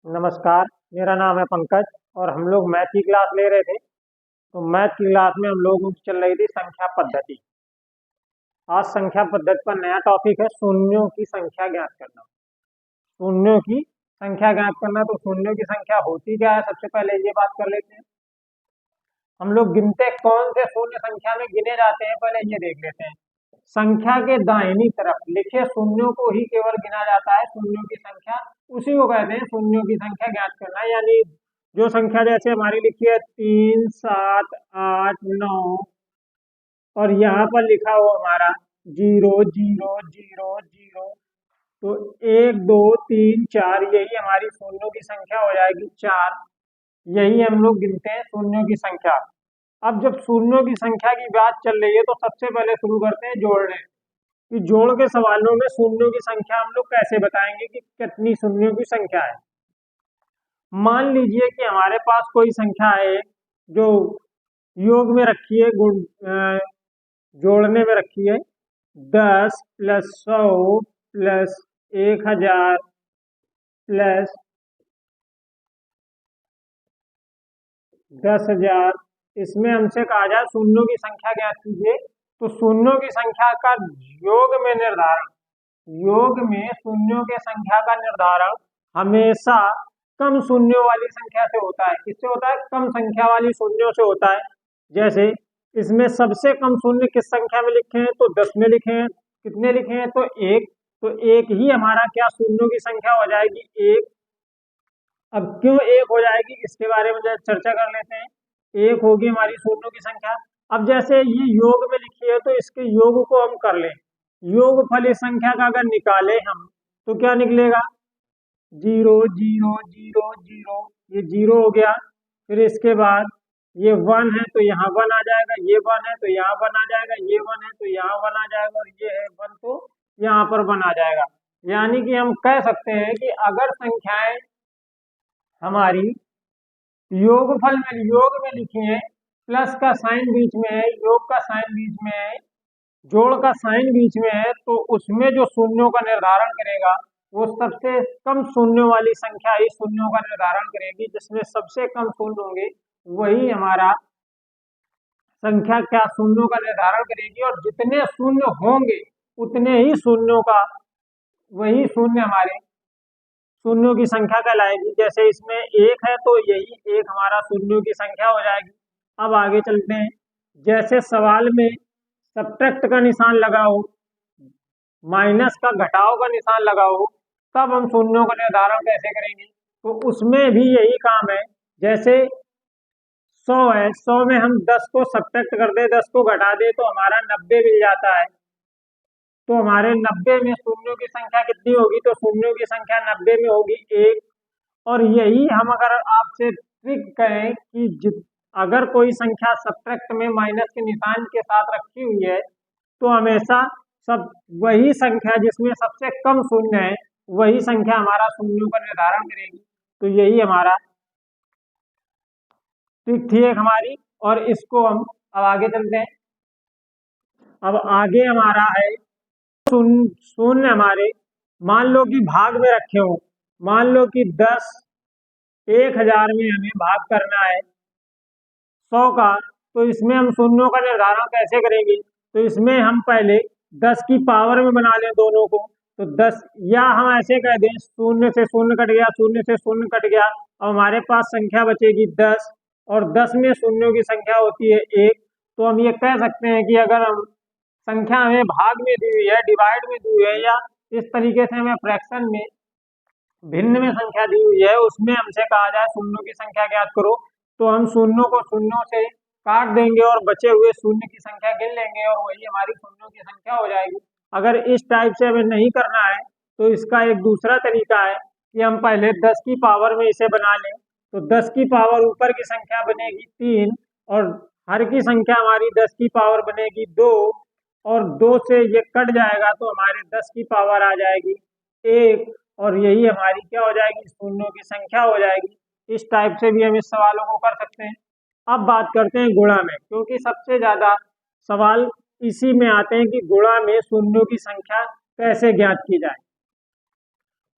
नमस्कार। मेरा नाम है पंकज और हम लोग मैथ की क्लास ले रहे थे। तो मैथ की क्लास में हम लोगों की चल रही थी संख्या पद्धति। आज संख्या पद्धति पर नया टॉपिक है शून्यों की संख्या ज्ञात करना। शून्यों की संख्या ज्ञात करना, तो शून्यों की संख्या होती क्या है, सबसे पहले ये बात कर लेते हैं। हम लोग गिनते कौन से शून्य संख्या में गिने जाते हैं, पहले ये देख लेते हैं। संख्या के दाहिनी तरफ लिखे शून्यों को ही केवल गिना जाता है। शून्यों की संख्या उसी को कहते हैं शून्यों की संख्या ज्ञात करना। यानी जो संख्या जैसे हमारी लिखी है 3, 7, 8, 9 और यहाँ पर लिखा हो हमारा 0, 0, 0, 0, तो 1, 2, 3, 4 यही हमारी शून्यों की संख्या हो जाएगी 4। यही हम लोग गिनते हैं शून्यों की संख्या। अब जब शून्यों की संख्या की बात चल रही है तो सबसे पहले शुरू करते हैं जोड़ने कि जोड़ के सवालों में शून्यों की संख्या हम लोग कैसे बताएंगे कि कितनी शून्यों की संख्या है। मान लीजिए कि हमारे पास कोई संख्या है जो योग में रखी है, जोड़ने में रखी है 10 + 100 + 1000 + 10,000। इसमें हमसे कहा जाए शून्यों की संख्या ज्ञात कीजिए, तो शून्यों की संख्या का योग में शून्यों के संख्या का निर्धारण हमेशा कम शून्यों वाली संख्या से होता है। किससे होता है? कम संख्या वाली शून्यों से होता है। जैसे इसमें सबसे कम शून्य किस संख्या में लिखे हैं, तो 10 में लिखे हैं। कितने लिखे हैं? तो 1। तो 1 ही हमारा क्या शून्यों की संख्या हो जाएगी, 1। अब क्यों 1 हो जाएगी, इसके बारे में चर्चा कर लेते हैं। 1 होगी हमारी शून्यों की संख्या। अब जैसे ये योग में लिखी है तो इसके योग को हम कर लें। योगफल इस संख्या का अगर निकाले हम तो क्या निकलेगा? 0, 0, 0, 0, ये 0 हो गया। फिर इसके बाद ये 1 है तो यहाँ 1 आ जाएगा, ये 1 है तो यहाँ 1 आ जाएगा, ये 1 है तो यहाँ 1 आ जाएगा, और ये है 1 तो यहाँ पर 1 आ जाएगा। यानी कि हम कह सकते हैं कि अगर संख्याएं हमारी योग में लिखी है, प्लस का साइन बीच में है, योग का साइन बीच में है, जोड़ का साइन बीच में है, तो उसमें जो शून्यों का निर्धारण करेगा वो सबसे कम शून्यों वाली संख्या ही शून्यों का निर्धारण करेगी। जिसमें सबसे कम शून्य होंगे वही हमारा संख्या क्या शून्यों का निर्धारण करेगी, और जितने शून्य होंगे उतने ही शून्यों का वही शून्य हमारे शून्यों की संख्या कहलाएगी। जैसे इसमें 1 है तो यही 1 हमारा शून्यों की संख्या हो जाएगी। अब आगे चलते हैं। जैसे सवाल में सब्ट्रैक्ट का निशान लगा हो, माइनस का घटाव का निशान लगा हो, तब हम शून्यों का निर्धारण कैसे करेंगे? तो उसमें भी यही काम है। जैसे 100 है, 100 में हम 10 को सब्ट्रैक्ट कर दे, 10 को घटा दे तो हमारा 90 मिल जाता है। तो हमारे 90 में शून्यों की संख्या कितनी होगी? तो शून्यों की संख्या 90 में होगी 1। और यही हम अगर आपसे ट्रिक कहें कि अगर कोई संख्या सब्ट्रैक्ट में माइनस के निशान के साथ रखी हुई है तो हमेशा सब वही संख्या जिसमें सबसे कम शून्य है वही संख्या हमारा शून्यों का निर्धारण करेगी। तो यही हमारा ट्रिक थी एक हमारी, और इसको हम अब आगे चलते हैं। अब आगे हमारा है शून्य हमारे मान लो कि भाग में रखे हो। मान लो कि 10 1000 में हमें भाग करना है 100 का, तो इसमें हम शून्यों का निर्धारण कैसे करेंगे? तो इसमें हम पहले 10 की पावर में बना लें दोनों को। तो 10, या हम ऐसे कह दें 0 से 0 कट गया, 0 से 0 कट गया, और हमारे पास संख्या बचेगी 10, और 10 में शून्यों की संख्या होती है 1। तो हम ये कह सकते हैं कि अगर हम संख्या हमें भाग में दी हुई है, डिवाइड में दी हुई है, या इस तरीके से हमें फ्रैक्शन में भिन्न में संख्या दी हुई है, उसमें हमसे कहा जाए शून्यों की संख्या ज्ञात करो, तो हम शून्यों को शून्यों से काट देंगे और बचे हुए शून्य की संख्या गिन लेंगे, और वही हमारी शून्यों की संख्या हो जाएगी। अगर इस टाइप से हमें नहीं करना है तो इसका एक दूसरा तरीका है कि हम पहले 10 की पावर में इसे बना लें। तो 10 की पावर ऊपर की संख्या बनेगी 3, और हर की संख्या हमारी 10 की पावर बनेगी 2, और 2 से ये कट जाएगा तो हमारे 10 की पावर आ जाएगी 1, और यही हमारी क्या हो जाएगी? शून्यों की संख्या हो जाएगी। इस टाइप से भी हम इस सवालों को कर सकते हैं। अब बात करते हैं गुणा में, क्योंकि सबसे ज्यादा सवाल इसी में आते हैं कि गुणा में शून्यों की संख्या कैसे ज्ञात की जाए।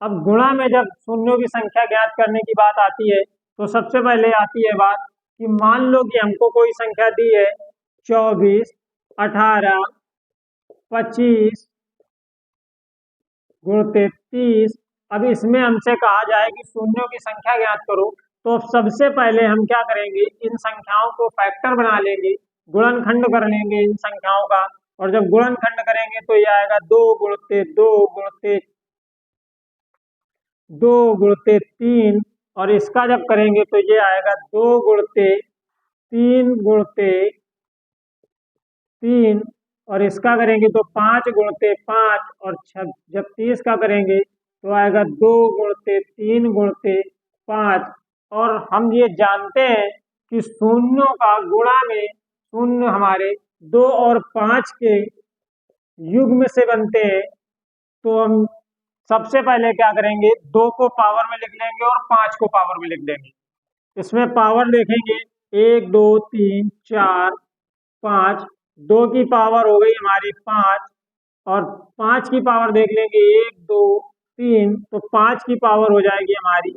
अब गुणा में जब शून्यों की संख्या ज्ञात करने की बात आती है तो सबसे पहले आती है बात कि मान लो कि हमको कोई संख्या दी है 24, 18, 25 गुणित 30। अब इसमें हमसे कहा जाए कि शून्यों की संख्या ज्ञात करो, तो सबसे पहले हम क्या करेंगे, इन संख्याओं को फैक्टर बना लेंगे, गुणनखंड कर लेंगे इन संख्याओं का। और जब गुणनखंड करेंगे तो ये आएगा 2 गुणित 2 गुणित 2 गुणित 3, और इसका जब करेंगे तो ये आएगा 2 गुणित 3 गुणित 3, और इसका करेंगे तो 5 गुणित 5, और जब 30 का करेंगे तो आएगा 2 गुणित 3 गुणित 5। और हम ये जानते हैं कि शून्यों का गुणा में शून्य हमारे 2 और 5 के युग्म से बनते हैं। तो हम सबसे पहले क्या करेंगे, 2 को पावर में लिख लेंगे और 5 को पावर में लिख देंगे। इसमें पावर देखेंगे 1 2 3 4 5, 2 की पावर हो गई हमारी 5, और 5 की पावर देख लेंगे 1 2 3, तो 5 की पावर हो जाएगी हमारी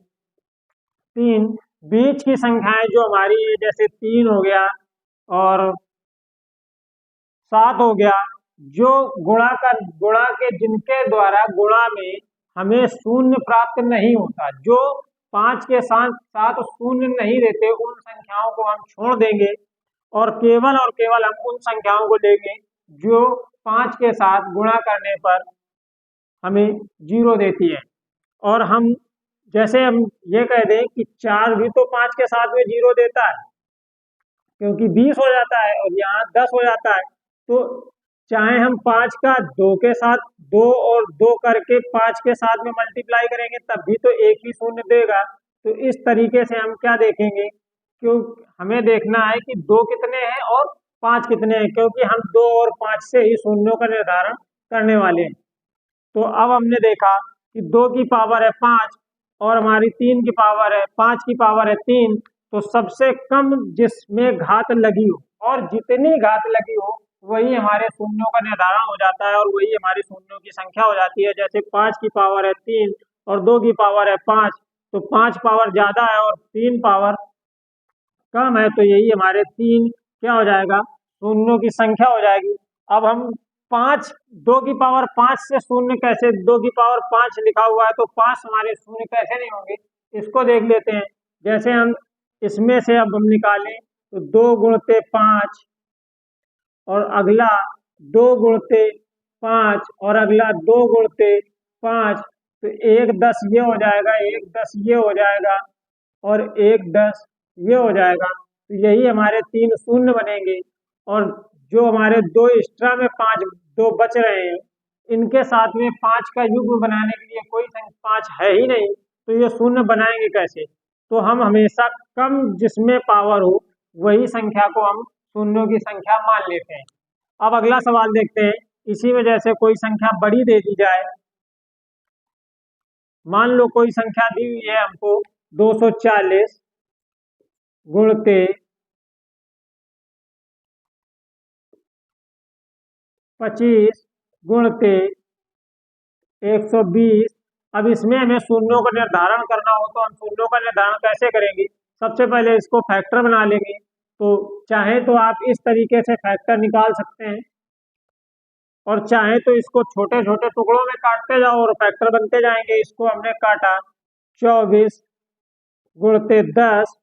3। बीच की संख्याएं जो हमारी है, जैसे 3 हो गया और 7 हो गया, जो गुणा के जिनके द्वारा गुणा में हमें शून्य प्राप्त नहीं होता, जो 5 के साथ शून्य नहीं देते, उन संख्याओं को हम छोड़ देंगे और केवल हम उन संख्याओं को लेंगे जो 5 के साथ गुणा करने पर हमें 0 देती है। और हम जैसे हम ये कह दें कि 4 भी तो 5 के साथ में 0 देता है, क्योंकि 20 हो जाता है और यहाँ 10 हो जाता है। तो चाहे हम 5 का 2 के साथ 2 और 2 करके 5 के साथ में मल्टीप्लाई करेंगे तब भी तो एक ही शून्य देगा। तो इस तरीके से हम क्या देखेंगे, क्यों हमें देखना है कि 2 कितने हैं और 5 कितने हैं, क्योंकि हम 2 और 5 से ही शून्यों का निर्धारण करने वाले हैं। तो अब हमने देखा कि 2 की पावर है 5 और हमारी 3 की पावर है 5 की पावर है 3। तो सबसे कम जिसमें घात लगी हो, और जितनी घात लगी हो वही हमारे शून्यों का निर्धारण हो जाता है और वही हमारी शून्यों की संख्या हो जाती है। जैसे 5 की पावर है 3 और 2 की पावर है 5, तो 5 पावर ज्यादा है और 3 पावर कम है, तो यही हमारे 3 क्या हो जाएगा, शून्यों की संख्या हो जाएगी। अब हम 2 की पावर 5 से शून्य कैसे, 2 की पावर 5 लिखा हुआ है तो 5 हमारे शून्य कैसे नहीं होंगे, इसको देख लेते हैं। जैसे हम इसमें से अब हम निकालें तो 2 गुणित 5 और अगला 2 गुणित 5 और अगला 2 गुणित 5, तो 1 10 ये हो जाएगा, 1 10 ये हो जाएगा और 1 10 ये हो जाएगा। तो यही हमारे 3 शून्य बनेंगे। और जो हमारे 2 एक्स्ट्रा में 2 बच रहे हैं, इनके साथ में 5 का युग्म बनाने के लिए कोई संख्या 5 है ही नहीं, तो ये शून्य बनाएंगे कैसे। तो हम हमेशा कम जिसमें पावर हो वही संख्या को हम शून्यों की संख्या मान लेते हैं। अब अगला सवाल देखते हैं। इसी में जैसे कोई संख्या बड़ी दे दी जाए, मान लो कोई संख्या दी हुई है हमको 240 गुणित 25 गुणित 120। अब इसमें हमें शून्यों का निर्धारण करना हो तो हम शून्यों का निर्धारण कैसे करेंगे, सबसे पहले इसको फैक्टर बना लेंगे। तो चाहे तो आप इस तरीके से फैक्टर निकाल सकते हैं, और चाहे तो इसको छोटे छोटे टुकड़ों में काटते जाओ और फैक्टर बनते जाएंगे। इसको हमने काटा 24 गुणित 10,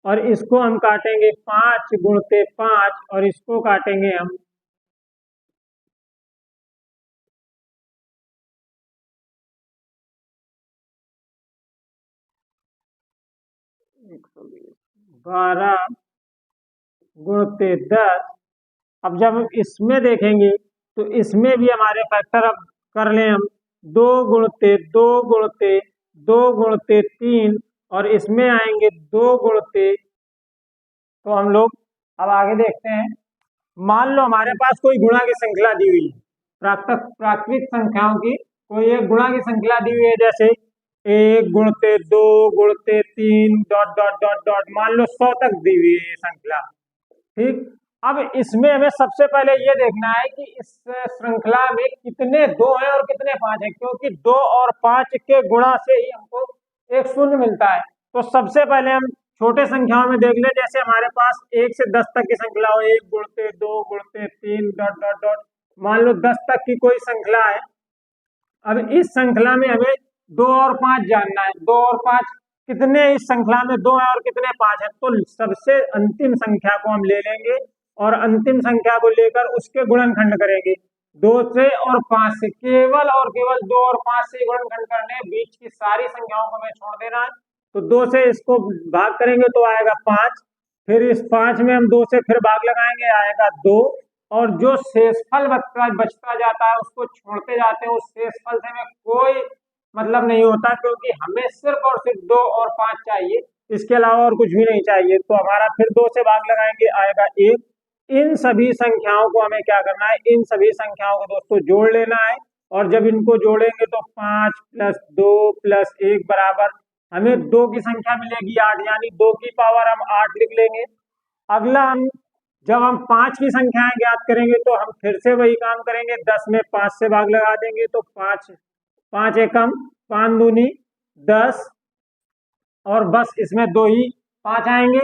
और इसको हम काटेंगे 5 गुणित 5, और इसको काटेंगे हम 12 गुणित 10। अब जब हम इसमें देखेंगे तो इसमें भी हमारे फैक्टर अब कर लें हम 2 गुणित 2 गुणित 2 गुणित 3, और इसमें आएंगे 2 गुणित। तो हम लोग अब आगे देखते हैं। मान लो हमारे पास कोई गुणा की श्रृंखला दी हुई है, प्राकृतिक संख्याओं की कोई एक गुणा की श्रृंखला दी हुई है, जैसे 1 गुणित 2 गुणित 3 डॉट डॉट डॉट डॉट, मान लो 100 तक दी हुई है ये श्रृंखला, ठीक। अब इसमें हमें सबसे पहले ये देखना है कि इस श्रृंखला में कितने 2 हैं और कितने 5 हैं, क्योंकि 2 और 5 के गुणा से ही हमको एक शून्य मिलता है। तो सबसे पहले हम छोटे संख्याओं में देख ले, जैसे हमारे पास 1 से 10 तक की श्रृंखला हो, 1 गुणते 2 गुणते 3 डॉट डॉट डॉट, मान लो 10 तक की कोई श्रृंखला है। अब इस श्रृंखला में हमें 2 और 5 जानना है, 2 और 5 कितने इस श्रृंखला में 2 है और कितने 5 है। तो सबसे अंतिम संख्या को हम ले लेंगे और अंतिम संख्या को लेकर उसके गुणनखंड करेंगे 2 से और 5 से, केवल और केवल 2 और 5 से गुणनखंड करने, बीच की सारी संख्याओं को हमें छोड़ देना है। तो 2 से इसको भाग करेंगे तो आएगा 5, फिर इस 5 में हम 2 से फिर भाग लगाएंगे, आएगा 2, और जो शेषफल बचता जाता है उसको छोड़ते जाते हैं। उस शेषफल से हमें कोई मतलब नहीं होता, क्योंकि हमें सिर्फ और सिर्फ 2 और 5 चाहिए, इसके अलावा और कुछ भी नहीं चाहिए। तो हमारा फिर 2 से भाग लगाएंगे, आएगा 1। इन सभी संख्याओं को हमें क्या करना है, इन सभी संख्याओं को दोस्तों जोड़ लेना है, और जब इनको जोड़ेंगे तो 5 + 2 + 1 बराबर हमें 2 की संख्या मिलेगी 8, यानी 2 की पावर हम 8 लिख लेंगे। अगला जब हम 5 की संख्याएं ज्ञात करेंगे तो हम फिर से वही काम करेंगे, 10 में 5 से भाग लगा देंगे तो 5 एकम 5 दूनी 10, और बस इसमें 2 ही 5 आएंगे।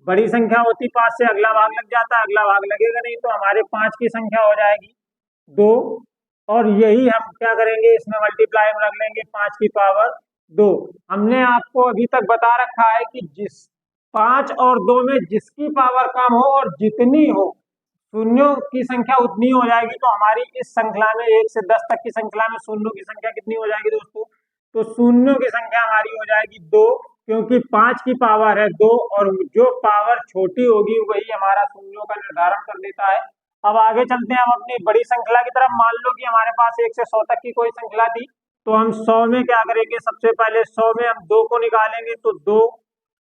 बड़ी संख्या होती 5 से अगला भाग लग जाता है, अगला भाग लगेगा नहीं, तो हमारे 5 की संख्या हो जाएगी 2, और यही हम क्या करेंगे, इसमें मल्टीप्लाई में रख लेंगे 5 की पावर 2। हमने आपको अभी तक बता रखा है कि जिस 5 और 2 में जिसकी पावर कम हो और जितनी हो, शून्यों की संख्या उतनी हो जाएगी। तो हमारी इस श्रृंखला में 1 से 10 तक की श्रृंखला में शून्यों की संख्या कितनी हो जाएगी दोस्तों, तो शून्यों की संख्या हमारी हो जाएगी 2, क्योंकि 5 की पावर है 2, और जो पावर छोटी होगी वही हमारा शून्यों का निर्धारण कर देता है। अब आगे चलते हैं हम अपनी बड़ी श्रृंखला की तरफ। मान लो कि हमारे पास 1 से 100 तक की कोई श्रृंखला थी, तो हम 100 में क्या करेंगे, सबसे पहले 100 में हम 2 को निकालेंगे, तो 2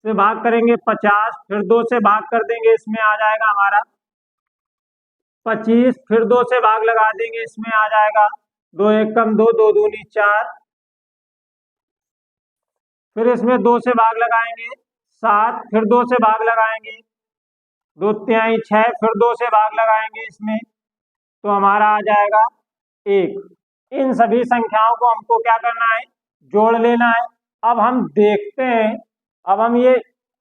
से भाग करेंगे 50, फिर 2 से भाग कर देंगे, इसमें आ जाएगा हमारा 25, फिर 2 से भाग लगा देंगे, इसमें आ जाएगा 2 एकम 2, 2 दूनी 4, फिर इसमें 2 से भाग लगाएंगे 7, फिर 2 से भाग लगाएंगे 2 तिहाई 6, फिर 2 से भाग लगाएंगे इसमें, तो हमारा आ जाएगा 1। इन सभी संख्याओं को हमको क्या करना है, जोड़ लेना है। अब हम देखते हैं, अब हम ये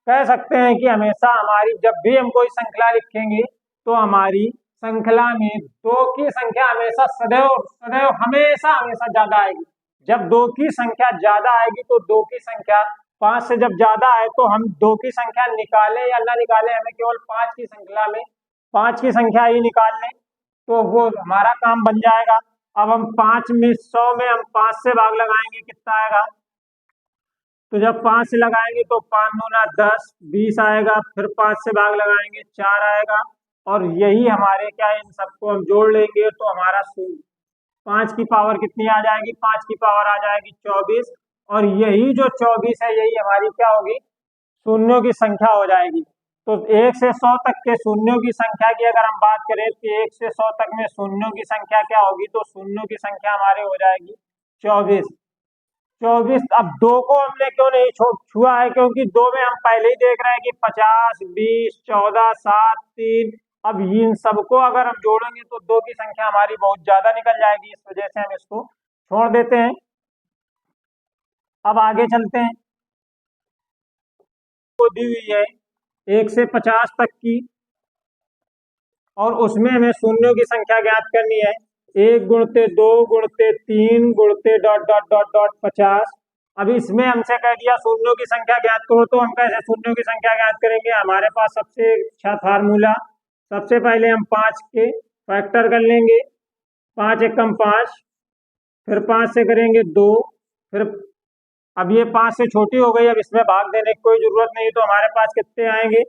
कह सकते हैं कि हमेशा हमारी जब भी हम कोई श्रृंखला लिखेंगे तो हमारी श्रृंखला में 2 की संख्या हमेशा सदैव सदैव हमेशा हमेशा ज्यादा आएगी। जब 2 की संख्या ज्यादा आएगी तो 2 की संख्या 5 से जब ज्यादा आए तो हम 2 की संख्या निकालें या ना निकालें, हमें केवल 5 की श्रृंखला में 5 की संख्या ही निकाल लें तो वो हमारा काम बन जाएगा। अब हम 5 में 100 में हम 5 से भाग लगाएंगे, कितना आएगा, तो जब 5 से लगाएंगे तो 5 दूना 10, 20 आएगा, फिर 5 से भाग लगाएंगे 4 आएगा, और यही हमारे क्या, इन सबको हम जोड़ लेंगे तो हमारा 5 की पावर कितनी आ जाएगी, 5 की पावर आ जाएगी 24, और यही जो 24 है यही हमारी क्या होगी, शून्यों की संख्या हो जाएगी। तो 1 से 100 तक के शून्यों की संख्या की अगर हम बात करें कि 1 से 100 तक में शून्यों की संख्या क्या होगी, तो शून्यों की संख्या हमारी हो जाएगी 24। अब 2 को हमने क्यों नहीं छुआ है, क्योंकि 2 में हम पहले ही देख रहे हैं कि 50, 20, 14, 7, 3। अब इन सबको अगर हम जोड़ेंगे तो 2 की संख्या हमारी बहुत ज्यादा निकल जाएगी, इस वजह से हम इसको छोड़ देते हैं। अब आगे चलते हैं, तो दी हुई है 1 से 50 तक की, और उसमें हमें शून्यों की संख्या ज्ञात करनी है, 1 गुणते 2 गुणते 3 गुणते डॉट डॉट डॉट डॉट 50। अब इसमें हमसे कह दिया शून्यों की संख्या ज्ञात करो, तो हम कैसे शून्यों की संख्या ज्ञात करेंगे, हमारे पास सबसे अच्छा फार्मूला, सबसे पहले हम 5 के फैक्टर कर लेंगे, 5 एकम 5, फिर 5 से करेंगे 2, फिर अब ये 5 से छोटी हो गई, अब इसमें भाग देने की कोई जरूरत नहीं, तो हमारे पास कितने आएंगे,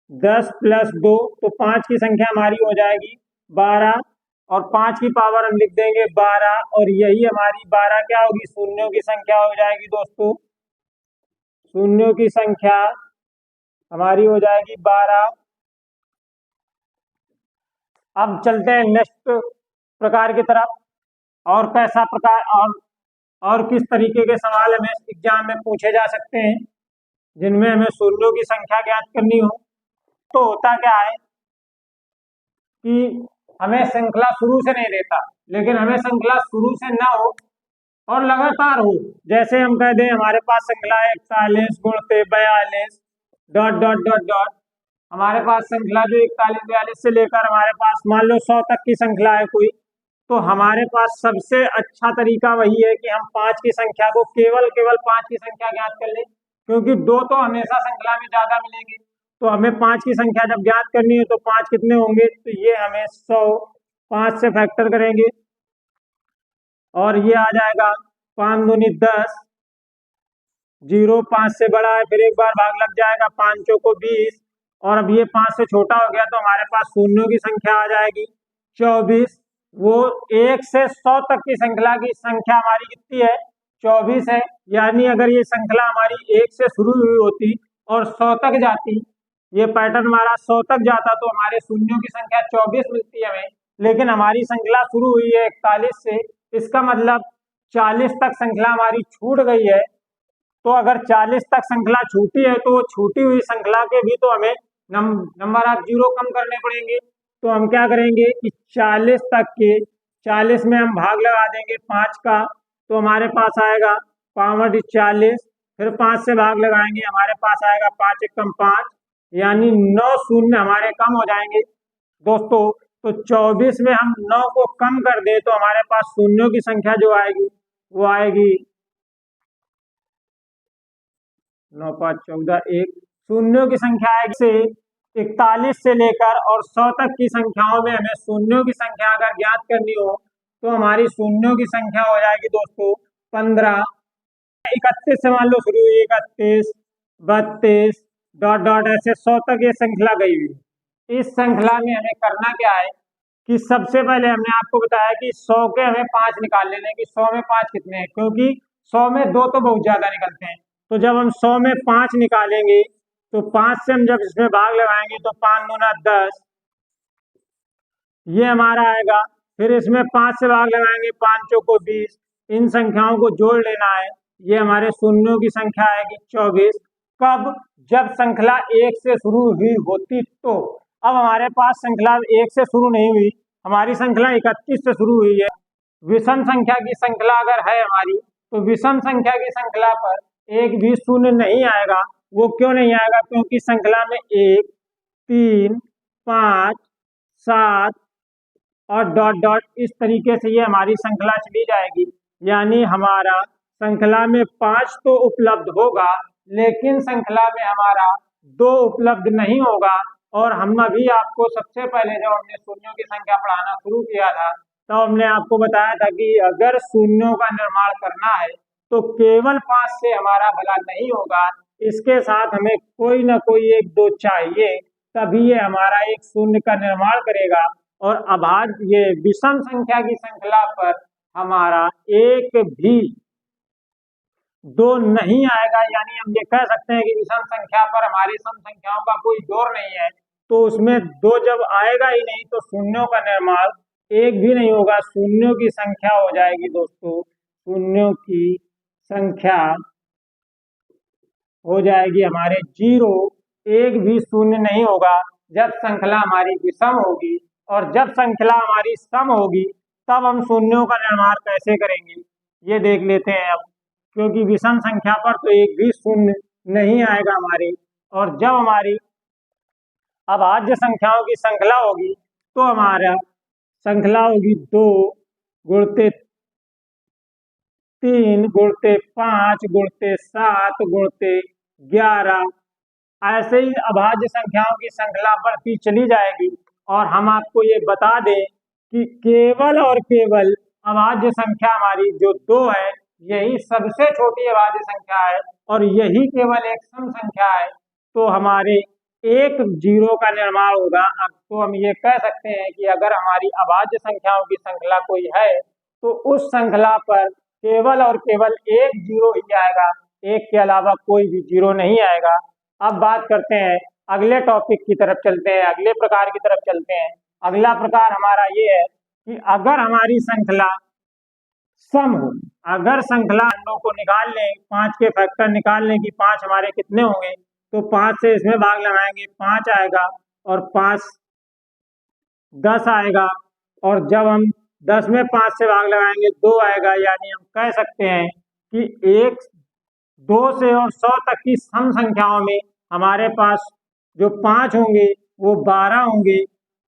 10 + 2, तो 5 की संख्या हमारी हो जाएगी 12, और 5 की पावर हम लिख देंगे 12, और यही हमारी 12 क्या होगी, शून्यों की संख्या हो जाएगी दोस्तों, शून्यों की संख्या हमारी हो जाएगी 12। अब चलते हैं नेक्स्ट प्रकार की तरफ, और कैसा प्रकार और किस तरीके के सवाल हमें एग्जाम में पूछे जा सकते हैं जिनमें हमें शून्यों की संख्या ज्ञात करनी हो। तो होता क्या है कि हमें श्रृंखला शुरू से नहीं देता, लेकिन हमें श्रृंखला शुरू से ना हो और लगातार हो। जैसे हम कह दें हमारे पास श्रृंखला है 41 गुणते 42 डॉट डॉट डॉट डॉट, हमारे पास श्रृंखला जो 41 42 से लेकर हमारे पास मान लो 100 तक की श्रृंखला है कोई, तो हमारे पास सबसे अच्छा तरीका वही है कि हम 5 की संख्या को केवल 5 की संख्या ज्ञात कर लें, क्योंकि 2 तो हमेशा श्रृंखला में ज्यादा मिलेंगे। तो हमें 5 की संख्या जब ज्ञात करनी है तो 5 कितने होंगे, तो ये हमें 100 5 से फैक्टर करेंगे और ये आ जाएगा 5 दूनी 10, 0 5 से बड़ा है, फिर एक बार भाग लग जाएगा, 5 चौको 20, और अब ये 5 से छोटा हो गया तो हमारे पास शून्यों की संख्या आ जाएगी 24। वो 1 से 100 तक की श्रृंखला की संख्या हमारी कितनी है, 24 है। यानी अगर ये श्रृंखला हमारी 1 से शुरू हुई होती और 100 तक जाती, ये पैटर्न हमारा 100 तक जाता, तो हमारे शून्यों की संख्या 24 मिलती है हमें। लेकिन हमारी श्रृंखला शुरू हुई है 41 से, इसका मतलब 40 तक श्रृंखला हमारी छूट गई है। तो अगर 40 तक श्रृंखला छूटी है तो छूटी हुई श्रृंखला के भी तो हमें नंबर ऑफ जीरो कम करने पड़ेंगे। तो हम क्या करेंगे कि 40 तक के 40 में हम भाग लगा देंगे 5 का, तो हमारे पास आएगा 5 40, फिर 5 से भाग लगाएंगे, हमारे पास आएगा 5 एकम 5, यानी 9 शून्य हमारे कम हो जाएंगे दोस्तों। तो 24 में हम 9 को कम कर दे तो हमारे पास शून्यों की संख्या जो आएगी वो आएगी 9 5 14 1, शून्यों की संख्या आएगी से 41 से लेकर और 100 तक की संख्याओं में हमें शून्यों की संख्या अगर ज्ञात करनी हो तो हमारी शून्यों की संख्या हो जाएगी दोस्तों 15। 31 से मान लो शुरू हुई, 31 32 डॉट डॉट ऐसे 100 तक ये श्रृंखला गई हुई। इस श्रृंखला में हमें करना क्या है कि सबसे पहले हमने आपको बताया कि 100 के हमें 5 निकाल लेने हैं कि 100 में 5 कितने हैं, क्योंकि 100 में 2 तो बहुत ज्यादा निकलते हैं। तो जब हम 100 में 5 निकालेंगे तो 5 से हम जब इसमें भाग लगाएंगे तो 5 दूना 10, ये हमारा आएगा। फिर इसमें 5 से भाग लगाएंगे, 5 चौको 20, इन संख्याओं को जोड़ लेना है, ये हमारे शून्यों की संख्या आएगी 24। कब, जब श्रृंखला 1 से शुरू हुई होती तो। अब हमारे पास श्रृंखला 1 से शुरू नहीं हुई, हमारी श्रृंखला 31 से शुरू हुई है। विषम संख्या की श्रृंखला अगर है हमारी, तो विषम संख्या की श्रृंखला पर एक भी शून्य नहीं आएगा। वो क्यों नहीं आएगा, क्योंकि श्रृंखला में 1 3 5 7 और डॉट डॉट इस तरीके से ये हमारी श्रृंखला चली जाएगी। यानी हमारा श्रृंखला में 5 तो उपलब्ध होगा, लेकिन श्रृंखला में हमारा 2 उपलब्ध नहीं होगा। और हम अभी आपको सबसे पहले जब हमने शून्यों की संख्या पढ़ाना शुरू किया था तो हमने आपको बताया था कि अगर शून्यों का निर्माण करना है तो केवल 5 से हमारा भला नहीं होगा, इसके साथ हमें कोई ना कोई 1 2 चाहिए, तभी ये हमारा एक शून्य का निर्माण करेगा। और अभाज्य ये विषम संख्या की श्रृंखला पर हमारा एक भी 2 नहीं आएगा। यानी हम ये कह सकते हैं कि विषम संख्या पर हमारी सम संख्याओं का कोई जोर नहीं है, तो उसमें 2 जब आएगा ही नहीं तो शून्यों का निर्माण एक भी नहीं होगा। शून्यों की संख्या हो जाएगी दोस्तों, शून्यों की संख्या हो जाएगी हमारे 0, एक भी शून्य नहीं होगा जब श्रृंखला हमारी विषम होगी। और जब श्रृंखला हमारी सम होगी तब हम शून्यों का निर्माण कैसे करेंगे ये देख लेते हैं अब, क्योंकि विषम संख्या पर तो एक भी शून्य नहीं आएगा हमारे। और जब हमारी अभाज्य संख्याओं की श्रृंखला होगी तो हमारा श्रृंखला होगी 2 गुणते 3 गुणते 5 गुणते 7 गुणते 11, ऐसे ही अभाज्य संख्याओं की श्रृंखला बढ़ती चली जाएगी। और हम आपको ये बता दें कि केवल और केवल अभाज्य संख्या हमारी जो 2 है यही सबसे छोटी अभाज्य संख्या है और यही केवल एक सम संख्या है। तो हमारे एक 0 का निर्माण होगा। अब तो हम ये कह सकते हैं कि अगर हमारी अभाज्य संख्याओं की श्रृंखला कोई है तो उस श्रृंखला पर केवल और केवल एक 0 ही आएगा, एक के अलावा कोई भी 0 नहीं आएगा। अब बात करते हैं अगले टॉपिक की तरफ चलते हैं, अगले प्रकार की तरफ चलते हैं। अगला प्रकार हमारा ये है कि अगर हमारी श्रृंखला सम हो, अगर श्रृंखला अंडों को निकाल लें, 5 के फैक्टर निकाल लें कि 5 हमारे कितने होंगे, तो 5 से इसमें भाग लगाएंगे 5 आएगा, और 5 10 आएगा, और जब हम 10 में 5 से भाग लगाएंगे 2 आएगा। यानी हम कह सकते हैं कि 1, 2 से और 100 तक की सम संख्याओं में हमारे पास जो 5 होंगे वो 12 होंगे।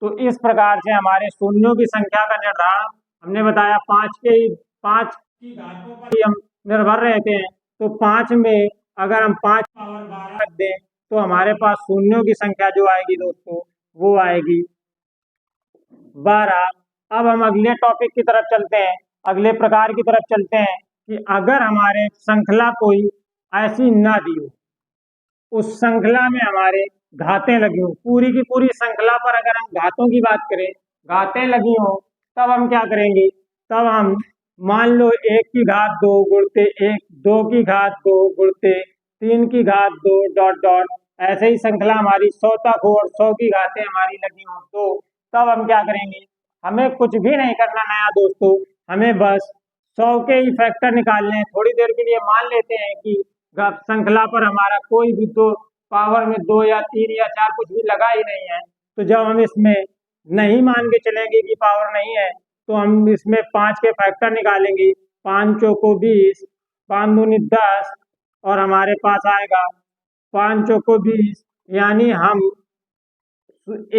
तो इस प्रकार से हमारे शून्यों की संख्या का निर्धारण हमने बताया 5 की घातों पर ही हम निर्भर रहते हैं। तो 5 में अगर हम 5 पावर 12 रख दें तो हमारे पास शून्यों की संख्या जो आएगी दोस्तों वो आएगी 12। अब हम अगले टॉपिक की तरफ चलते हैं, अगले प्रकार की तरफ चलते हैं कि अगर हमारे श्रृंखला कोई ऐसी ना दी हो, उस श्रृंखला में हमारे घातें लगी हो, पूरी की पूरी श्रृंखला पर अगर हम घातों की बात करें, घातें लगी हो, तब हम क्या करेंगे, तब हम मान लो 1 की घात 2 गुणते 1, 2 की घात 2 गुणते 3 की घात 2 डॉट डॉट, ऐसे ही श्रृंखला हमारी 100 तक हो और 100 की घातें हमारी लगी हो, तो तब हम क्या करेंगे, हमें कुछ भी नहीं करना नया दोस्तों, हमें बस 100 के ही फैक्टर निकालने हैं। थोड़ी देर के लिए मान लेते हैं कि श्रृंखला पर हमारा कोई भी दो पावर में 2 या 3 या 4 कुछ भी लगा ही नहीं है। तो जब हम इसमें नहीं मान के चलेंगे कि पावर नहीं है, तो हम इसमें 5 के फैक्टर निकालेंगे, 5 चौको 20, 5 दूनी 10, और हमारे पास आएगा 5 चौको 20, यानी हम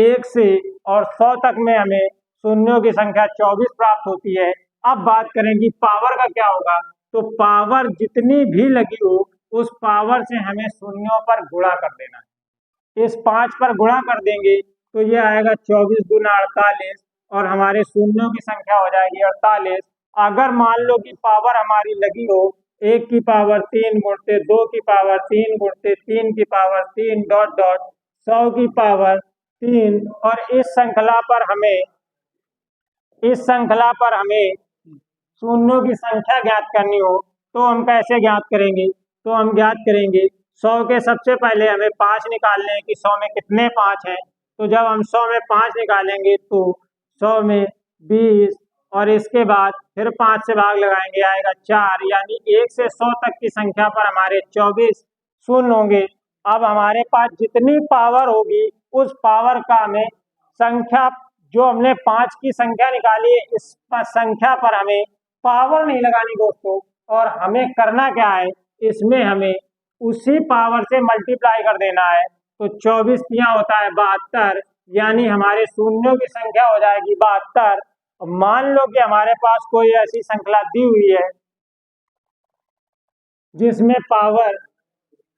1 से और 100 तक में हमें शून्यों की संख्या 24 प्राप्त होती है। अब बात करें कि पावर का क्या होगा, तो पावर जितनी भी लगी हो उस पावर से हमें शून्यों पर गुणा कर देना है। इस 5 पर गुणा कर देंगे तो ये आएगा 24 दूना 48, और हमारे शून्यों की संख्या हो जाएगी 48। अगर मान लो कि पावर हमारी लगी हो 1 की पावर 3 गुणते 2 की पावर 3 गुणते 3 की पावर 3 डॉट डॉट 100 की पावर 3, और इस श्रृंखला पर हमें शून्यों की संख्या ज्ञात करनी हो, तो हम कैसे ज्ञात करेंगे, तो हम ज्ञात करेंगे 100 के सबसे पहले हमें 5 निकालने हैं कि 100 में कितने 5 हैं। तो जब हम 100 में 5 निकालेंगे तो 100 में 20, और इसके बाद फिर 5 से भाग लगाएंगे आएगा 4, यानी 1 से 100 तक की संख्या पर हमारे 24 शून्य होंगे। अब हमारे पास जितनी पावर होगी उस पावर का हमें संख्या, जो हमने 5 की संख्या निकाली है, इस संख्या पर हमें पावर नहीं लगानी दोस्तों, और हमें करना क्या है, इसमें हमें उसी पावर से मल्टीप्लाई कर देना है। तो 24 तिया होता है 72, यानी हमारे शून्यों की संख्या हो जाएगी 72। मान लो कि हमारे पास कोई ऐसी श्रृंखला दी हुई है जिसमें पावर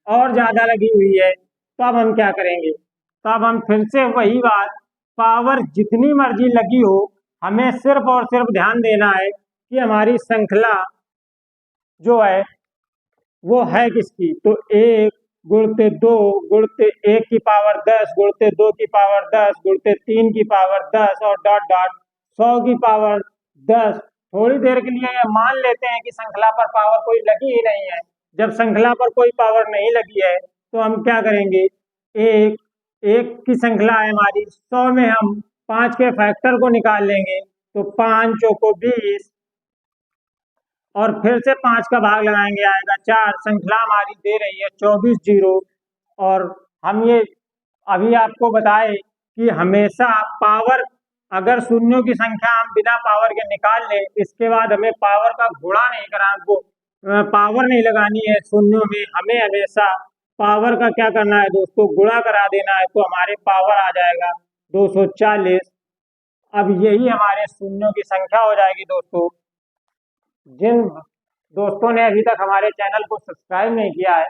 और ज्यादा लगी हुई है, तब हम क्या करेंगे, तब हम फिर से वही बात, पावर जितनी मर्जी लगी हो, हमें सिर्फ और सिर्फ ध्यान देना है कि हमारी श्रृंखला जो है वो है किसकी, तो 1 गुणते 2 गुणते 1 की पावर 10 गुणते 2 की पावर 10 गुणते 3 की पावर 10 और डॉट डॉट 100 की पावर 10। थोड़ी देर के लिए मान लेते हैं कि श्रृंखला पर पावर कोई लगी ही नहीं है। जब श्रृंखला पर कोई पावर नहीं लगी है तो हम क्या करेंगे, एक की श्रृंखला है हमारी, 100 में हम 5 के फैक्टर को निकाल लेंगे, तो 5 चौको 20, और फिर से 5 का भाग लगाएंगे आएगा 4। श्रृंखला हमारी दे रही है 24 जीरो। और हम ये अभी आपको बताए कि हमेशा पावर, अगर शून्यों की संख्या हम बिना पावर के निकाल लें, इसके बाद हमें पावर का गुणा नहीं कराना, वो पावर नहीं लगानी है शून्यों में, हमें हमेशा पावर का क्या करना है दोस्तों, गुणा करा देना है। तो हमारे पावर आ जाएगा 240। अब यही हमारे शून्यों की संख्या हो जाएगी दोस्तों। जिन दोस्तों ने अभी तक हमारे चैनल को सब्सक्राइब नहीं किया है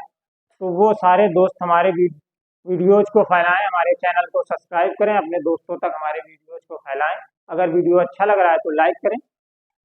तो वो सारे दोस्त हमारे वीडियोज को फैलाएं, हमारे चैनल को सब्सक्राइब करें, अपने दोस्तों तक हमारे वीडियोज को फैलाएं। अगर वीडियो अच्छा लग रहा है तो लाइक करें।